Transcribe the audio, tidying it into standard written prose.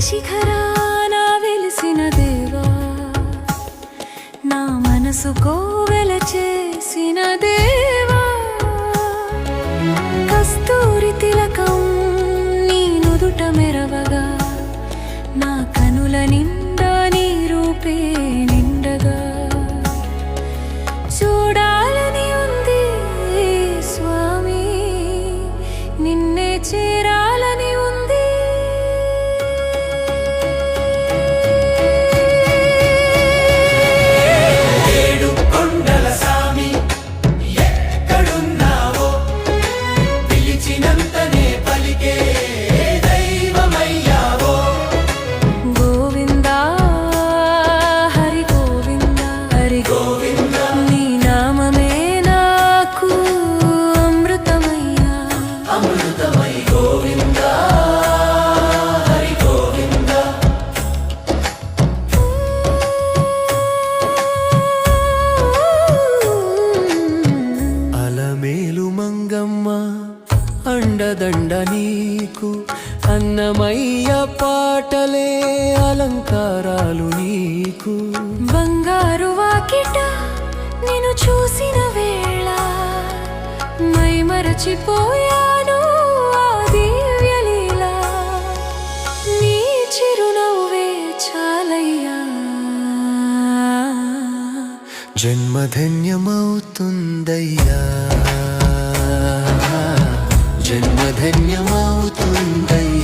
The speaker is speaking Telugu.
శిఖరాన వెలిసిన దేవా, నా మనసు కోవెల చేసిన దేవా, కస్తూరి తిలకం నీ నుదుట మెరవగా, నా కనుల నిండా నీ రూపే నిండగా, చూడాలని ఉంది స్వామి, నిన్నే చేరాలని ఉంది. అండదండ నీకు అన్నమయ్య పాటలే అలంకారాలు నీకు. బంగారు వాకిట నిన్ను చూసిన వేళ మై మరచిపోయాను ఆ దివ్యలీల, నీ చిరునవ్వే చాలయ్యా. జన్మధన్యమవుతుందయ్యా, జన్మధన్యమవుతుందయ్యా.